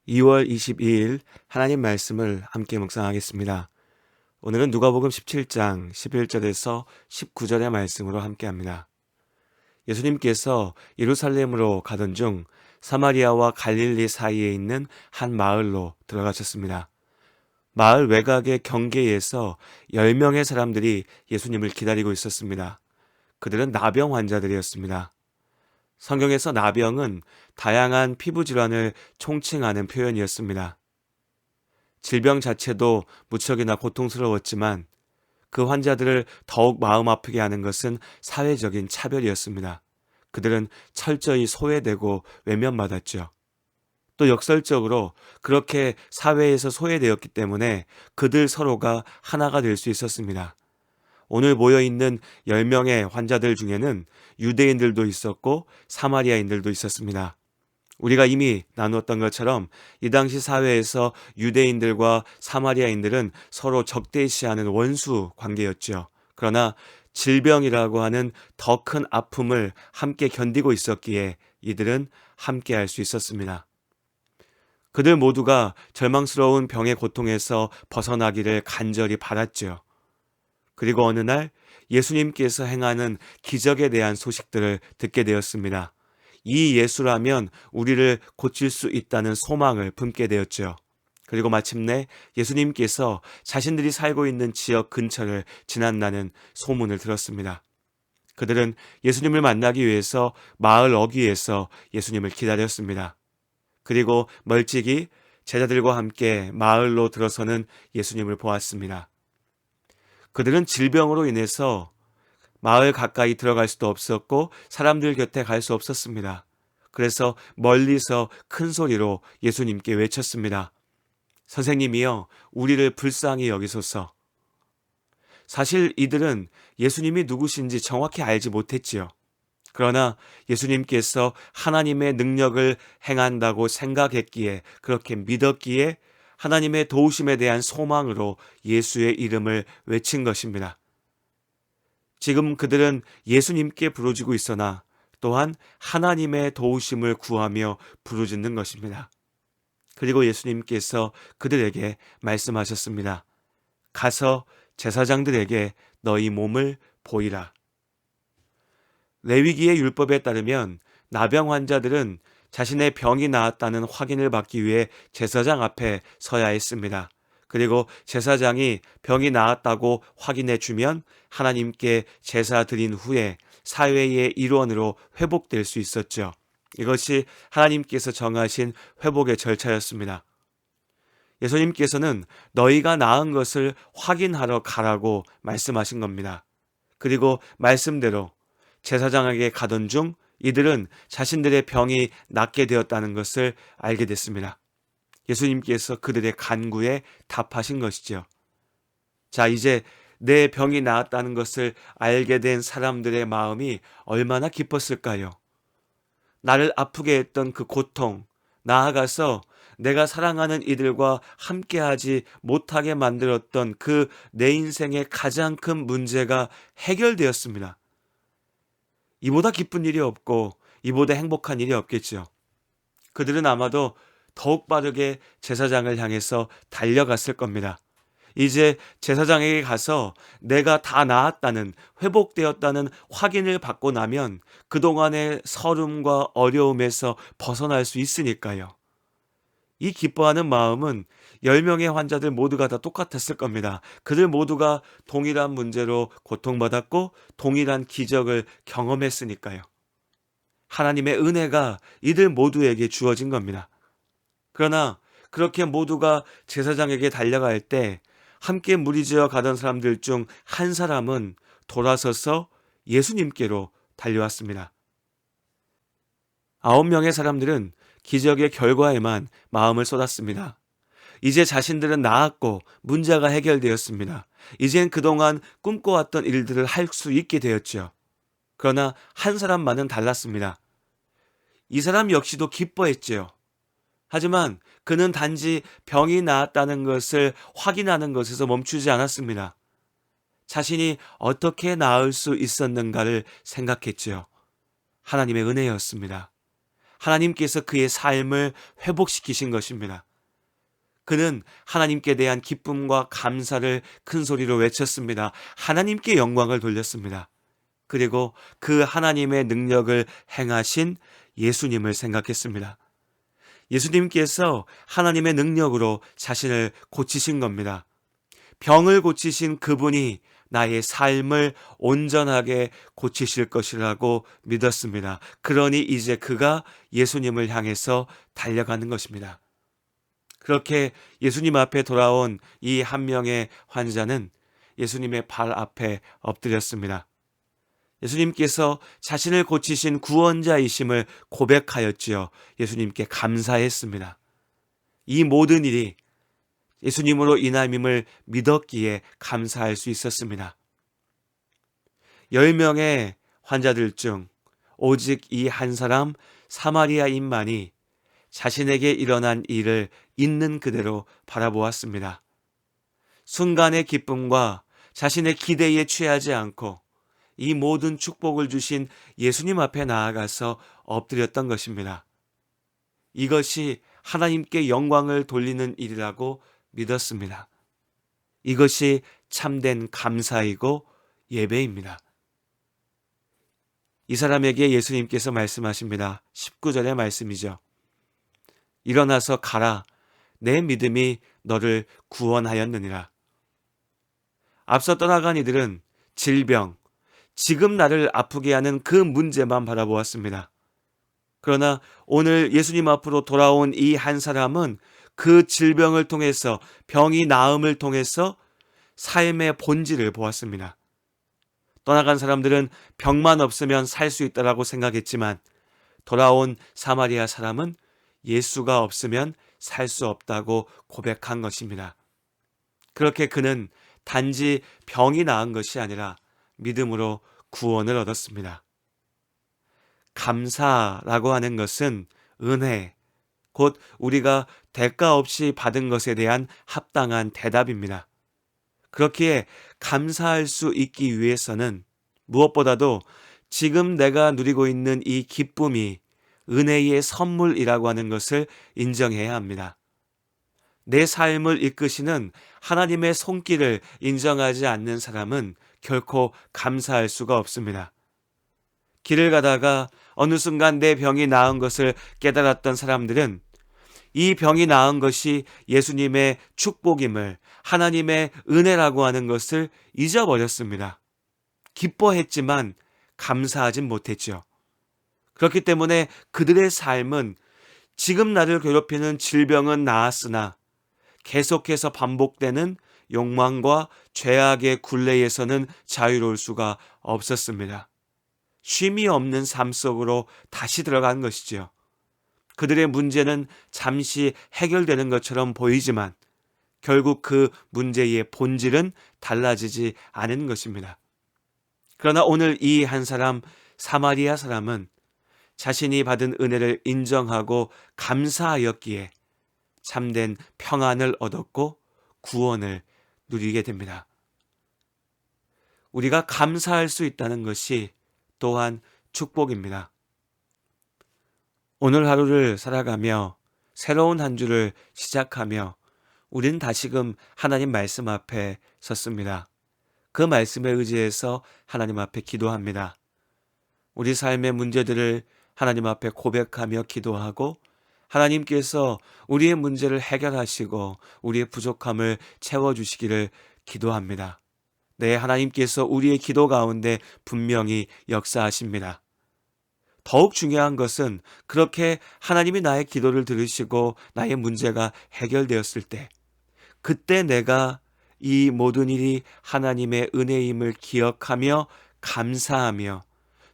2월 22일 하나님 말씀을 함께 묵상하겠습니다. 오늘은 누가복음 17장 11절에서 19절의 말씀으로 함께합니다. 예수님께서 예루살렘으로 가던 중 사마리아와 갈릴리 사이에 있는 한 마을로 들어가셨습니다. 마을 외곽의 경계에서 10명의 사람들이 예수님을 기다리고 있었습니다. 그들은 나병 환자들이었습니다. 성경에서 나병은 다양한 피부 질환을 총칭하는 표현이었습니다. 질병 자체도 무척이나 고통스러웠지만 그 환자들을 더욱 마음 아프게 하는 것은 사회적인 차별이었습니다. 그들은 철저히 소외되고 외면받았죠. 또 역설적으로 그렇게 사회에서 소외되었기 때문에 그들 서로가 하나가 될 수 있었습니다. 오늘 모여있는 10명의 환자들 중에는 유대인들도 있었고 사마리아인들도 있었습니다. 우리가 이미 나누었던 것처럼 이 당시 사회에서 유대인들과 사마리아인들은 서로 적대시하는 원수 관계였죠. 그러나 질병이라고 하는 더 큰 아픔을 함께 견디고 있었기에 이들은 함께 할 수 있었습니다. 그들 모두가 절망스러운 병의 고통에서 벗어나기를 간절히 바랐죠. 그리고 어느 날 예수님께서 행하는 기적에 대한 소식들을 듣게 되었습니다. 이 예수라면 우리를 고칠 수 있다는 소망을 품게 되었죠. 그리고 마침내 예수님께서 자신들이 살고 있는 지역 근처를 지난다는 소문을 들었습니다. 그들은 예수님을 만나기 위해서 마을 어귀에서 예수님을 기다렸습니다. 그리고 멀찍이 제자들과 함께 마을로 들어서는 예수님을 보았습니다. 그들은 질병으로 인해서 마을 가까이 들어갈 수도 없었고 사람들 곁에 갈 수 없었습니다. 그래서 멀리서 큰 소리로 예수님께 외쳤습니다. 선생님이여, 우리를 불쌍히 여기소서. 사실 이들은 예수님이 누구신지 정확히 알지 못했지요. 그러나 예수님께서 하나님의 능력을 행한다고 생각했기에, 그렇게 믿었기에 하나님의 도우심에 대한 소망으로 예수의 이름을 외친 것입니다. 지금 그들은 예수님께 부르짖고 있으나 또한 하나님의 도우심을 구하며 부르짖는 것입니다. 그리고 예수님께서 그들에게 말씀하셨습니다. 가서 제사장들에게 너희 몸을 보이라. 레위기의 율법에 따르면 나병 환자들은 자신의 병이 나았다는 확인을 받기 위해 제사장 앞에 서야 했습니다. 그리고 제사장이 병이 나았다고 확인해 주면 하나님께 제사 드린 후에 사회의 일원으로 회복될 수 있었죠. 이것이 하나님께서 정하신 회복의 절차였습니다. 예수님께서는 너희가 나은 것을 확인하러 가라고 말씀하신 겁니다. 그리고 말씀대로 제사장에게 가던 중 이들은 자신들의 병이 낫게 되었다는 것을 알게 됐습니다. 예수님께서 그들의 간구에 답하신 것이죠. 자, 이제 내 병이 나았다는 것을 알게 된 사람들의 마음이 얼마나 기뻤을까요? 나를 아프게 했던 그 고통, 나아가서 내가 사랑하는 이들과 함께하지 못하게 만들었던 그 내 인생의 가장 큰 문제가 해결되었습니다. 이보다 기쁜 일이 없고 이보다 행복한 일이 없겠죠. 그들은 아마도 더욱 빠르게 제사장을 향해서 달려갔을 겁니다. 이제 제사장에게 가서 내가 다 나았다는, 회복되었다는 확인을 받고 나면 그동안의 서름과 어려움에서 벗어날 수 있으니까요. 이 기뻐하는 마음은 10명의 환자들 모두가 다 똑같았을 겁니다. 그들 모두가 동일한 문제로 고통받았고 동일한 기적을 경험했으니까요. 하나님의 은혜가 이들 모두에게 주어진 겁니다. 그러나 그렇게 모두가 제사장에게 달려갈 때 함께 무리지어 가던 사람들 중 한 사람은 돌아서서 예수님께로 달려왔습니다. 9명의 사람들은 기적의 결과에만 마음을 쏟았습니다. 이제 자신들은 나았고 문제가 해결되었습니다. 이젠 그동안 꿈꿔왔던 일들을 할 수 있게 되었죠. 그러나 한 사람만은 달랐습니다. 이 사람 역시도 기뻐했지요. 하지만 그는 단지 병이 나았다는 것을 확인하는 것에서 멈추지 않았습니다. 자신이 어떻게 나을 수 있었는가를 생각했지요. 하나님의 은혜였습니다. 하나님께서 그의 삶을 회복시키신 것입니다. 그는 하나님께 대한 기쁨과 감사를 큰 소리로 외쳤습니다. 하나님께 영광을 돌렸습니다. 그리고 그 하나님의 능력을 행하신 예수님을 생각했습니다. 예수님께서 하나님의 능력으로 자신을 고치신 겁니다. 병을 고치신 그분이 나의 삶을 온전하게 고치실 것이라고 믿었습니다. 그러니 이제 그가 예수님을 향해서 달려가는 것입니다. 그렇게 예수님 앞에 돌아온 이 한 명의 환자는 예수님의 발 앞에 엎드렸습니다. 예수님께서 자신을 고치신 구원자이심을 고백하였지요. 예수님께 감사했습니다. 이 모든 일이 예수님으로 인함임을 믿었기에 감사할 수 있었습니다. 10명의 환자들 중 오직 이 한 사람 사마리아인만이 자신에게 일어난 일을 있는 그대로 바라보았습니다. 순간의 기쁨과 자신의 기대에 취하지 않고 이 모든 축복을 주신 예수님 앞에 나아가서 엎드렸던 것입니다. 이것이 하나님께 영광을 돌리는 일이라고 믿었습니다. 이것이 참된 감사이고 예배입니다. 이 사람에게 예수님께서 말씀하십니다. 19절의 말씀이죠. 일어나서 가라. 내 믿음이 너를 구원하였느니라. 앞서 떠나간 이들은 질병, 지금 나를 아프게 하는 그 문제만 바라보았습니다. 그러나 오늘 예수님 앞으로 돌아온 이 한 사람은 그 질병을 통해서, 병이 나음을 통해서 삶의 본질을 보았습니다. 떠나간 사람들은 병만 없으면 살 수 있다라고 생각했지만 돌아온 사마리아 사람은 예수가 없으면 살 수 없다고 고백한 것입니다. 그렇게 그는 단지 병이 나은 것이 아니라 믿음으로 구원을 얻었습니다. 감사라고 하는 것은 은혜, 곧 우리가 대가 없이 받은 것에 대한 합당한 대답입니다. 그렇기에 감사할 수 있기 위해서는 무엇보다도 지금 내가 누리고 있는 이 기쁨이 은혜의 선물이라고 하는 것을 인정해야 합니다. 내 삶을 이끄시는 하나님의 손길을 인정하지 않는 사람은 결코 감사할 수가 없습니다. 길을 가다가 어느 순간 내 병이 나은 것을 깨달았던 사람들은 이 병이 나은 것이 예수님의 축복임을, 하나님의 은혜라고 하는 것을 잊어버렸습니다. 기뻐했지만 감사하진 못했죠. 그렇기 때문에 그들의 삶은 지금 나를 괴롭히는 질병은 나았으나 계속해서 반복되는 욕망과 죄악의 굴레에서는 자유로울 수가 없었습니다. 쉼이 없는 삶 속으로 다시 들어간 것이죠. 그들의 문제는 잠시 해결되는 것처럼 보이지만 결국 그 문제의 본질은 달라지지 않은 것입니다. 그러나 오늘 이 한 사람, 사마리아 사람은 자신이 받은 은혜를 인정하고 감사하였기에 참된 평안을 얻었고 구원을 누리게 됩니다. 우리가 감사할 수 있다는 것이 또한 축복입니다. 오늘 하루를 살아가며 새로운 한 주를 시작하며 우리는 다시금 하나님 말씀 앞에 섰습니다. 그 말씀에 의지해서 하나님 앞에 기도합니다. 우리 삶의 문제들을 하나님 앞에 고백하며 기도하고 하나님께서 우리의 문제를 해결하시고 우리의 부족함을 채워주시기를 기도합니다. 네, 하나님께서 우리의 기도 가운데 분명히 역사하십니다. 더욱 중요한 것은 그렇게 하나님이 나의 기도를 들으시고 나의 문제가 해결되었을 때 그때 내가 이 모든 일이 하나님의 은혜임을 기억하며 감사하며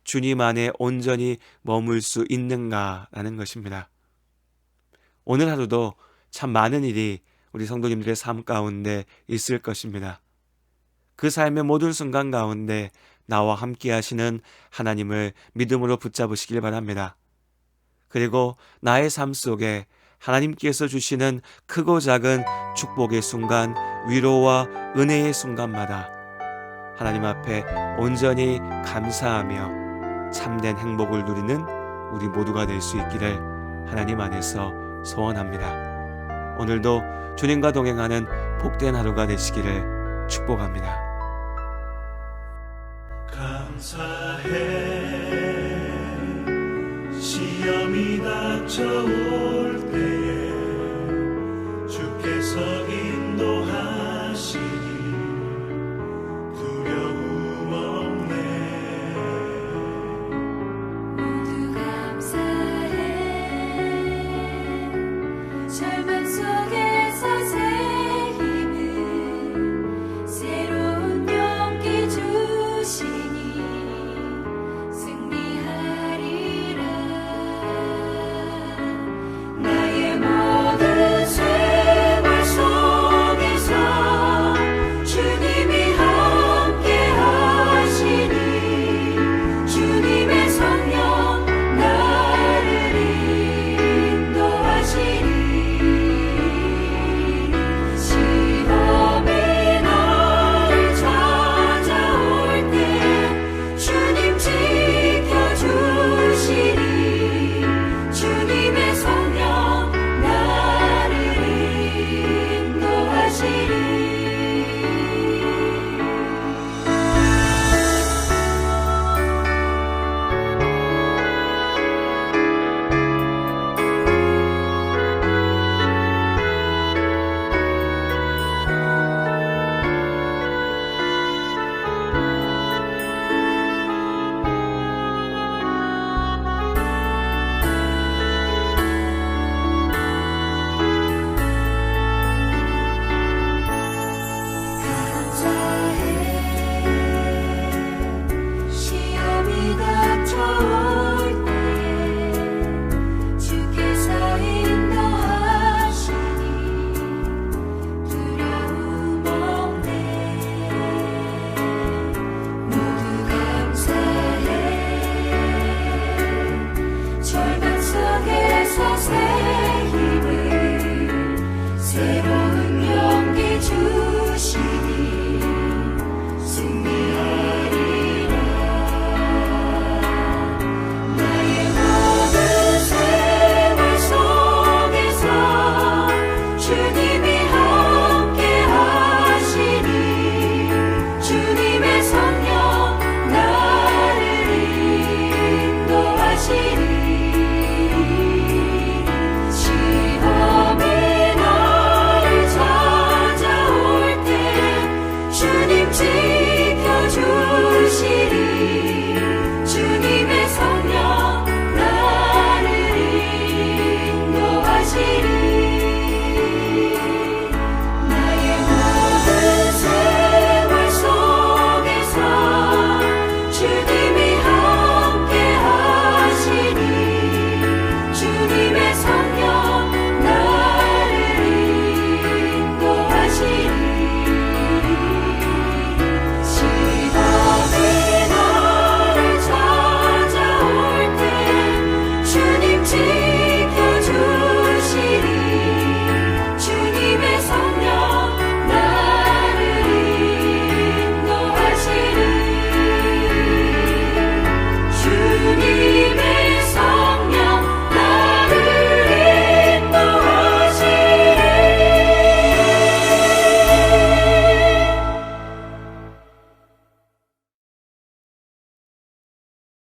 주님 안에 온전히 머물 수 있는가라는 것입니다. 오늘 하루도 참 많은 일이 우리 성도님들의 삶 가운데 있을 것입니다. 그 삶의 모든 순간 가운데 나와 함께 하시는 하나님을 믿음으로 붙잡으시길 바랍니다. 그리고 나의 삶 속에 하나님께서 주시는 크고 작은 축복의 순간, 위로와 은혜의 순간마다 하나님 앞에 온전히 감사하며 참된 행복을 누리는 우리 모두가 될 수 있기를 하나님 안에서 소원합니다. 오늘도 주님과 동행하는 복된 하루가 되시기를 축복합니다. 감사해 시험이 닥쳐올 때에 주께서 인도하시니 두려움 없네. 모두 감사해 절망 속에서 새 힘을 새로운 용기 주시니 승리하리라. 나의 모든 생활 속에서 주님이 함께 하시니 주님의 성령 나를 인도하시니 시험이 나를 찾아올 때 주님 지켜주시니 주님의 성령 나를 인도하시니 감사해 시험이 닥쳐올 때에 주께서 인도하시니 두려움 없네. 모두 감사해 절망 속에서 새 힘을 새로운 용기 주시니 승리하리라. 나의 모든 생활 속에서 주님이 함께 하시니 주님의 성령 나를 인도하시니 시험이 나를 찾아올 때 주님 지켜주시니 주님의 성령 나를 인도하시니 나의 모든 생활 속에서 주님이 함께 하시니 주님의 성령 나를 인도하시니 시험이 나를 찾아올 때 주님